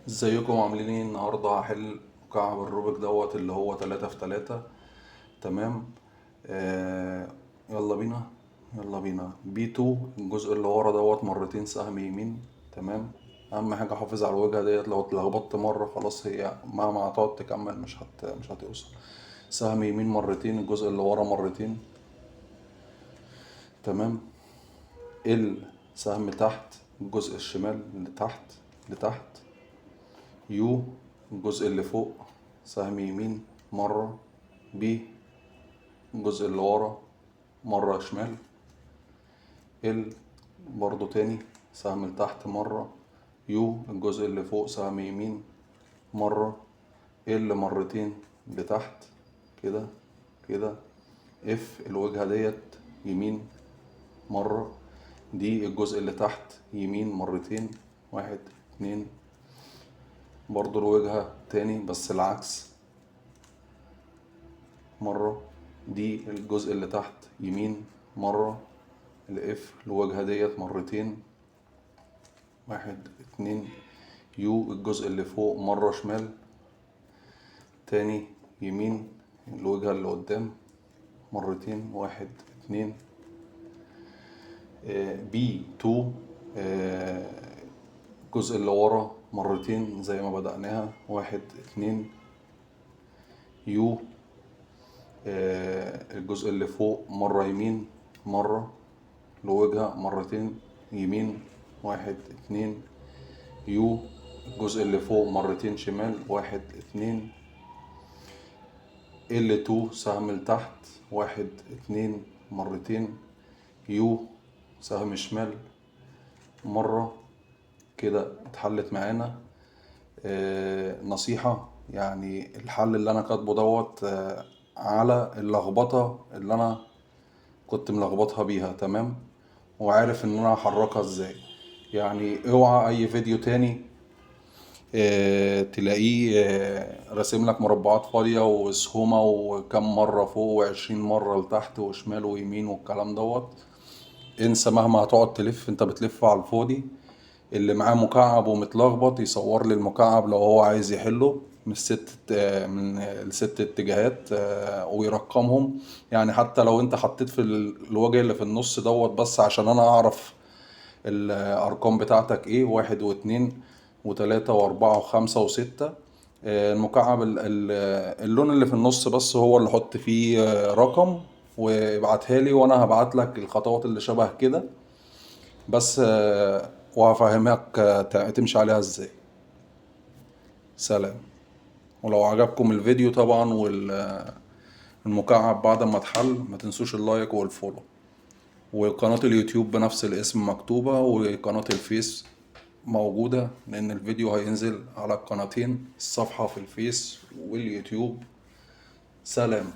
ازيكم عاملين ايه؟ النهارده هحل مكعب الروبيك دوت اللي هو 3 في 3. تمام. آه. يلا بينا. يلا بينا B2 الجزء اللي ورا دوت مرتين سهم يمين. تمام. اهم حاجة حافظ على الوجهة ديت، لو اتلخبطت مرة خلاص هي مهما هتقعد تكمل مش هتوصل. سهم يمين مرتين، الجزء اللي ورا مرتين. تمام. سهم تحت الجزء الشمال لتحت. يو الجزء اللي فوق سهم يمين مرة. بي الجزء اللي ورا مرة شمال. ال برضو تاني سهم لتحت مرة. يو الجزء اللي فوق سهم يمين مرة. ال مرتين لتحت كده كده. اف الوجهة ديت يمين مرة. دي الجزء اللي تحت يمين مرتين، 1 2. برضو الوجهة تاني بس العكس مرة. دي الجزء اللي تحت يمين مرة. الاف الواجهة ديت مرتين، 1 2. يو الجزء اللي فوق مرة شمال تاني يمين، الوجهة اللي قدام مرتين، 1 2. B2 الجزء اللي ورا مرتين زي ما بدأناها، 1 2. يو الجزء اللي فوق مرة يمين مرة، الوجهة مرتين يمين، 1 2. يو الجزء اللي فوق مرتين شمال، 1 2. L2 سهم لتحت، 1 2 مرتين. يو سهم شمال مرة. كده اتحلت معانا. نصيحة يعني الحل اللي انا كاتبه دوت على اللخبطة اللي انا كنت ملخبطها بيها. تمام. وعارف ان انا هحركها ازاي. يعني اوعى اي فيديو تاني تلاقيه راسم لك مربعات فاضية وسهومة وكم مرة فوق و20 مرة لتحت وشمال ويمين والكلام دوت. انسى، مهما هتقعد تلف انت بتلف على الفاضي. اللي معاه مكعب ومتلخبط يصور لي المكعب لو هو عايز يحله من الست اتجاهات ويرقمهم. يعني حتى لو انت حطيت في الوجه اللي في النص دوت بس عشان انا اعرف الارقام بتاعتك ايه، 1 و2 و3 و4 و5 و6. المكعب اللون اللي في النص بس هو اللي حط فيه رقم وابعتها لي، وانا هبعت لك الخطوات اللي شبه كده بس. وهفهمك تمشي عليها ازاي. سلام. ولو عجبكم الفيديو طبعا والمكعب بعد ما اتحل ما تنسوش اللايك والفولو. وقناة اليوتيوب بنفس الاسم مكتوبة، وقناة الفيس موجودة لأن الفيديو هينزل على القناتين، الصفحة في الفيس واليوتيوب. سلام.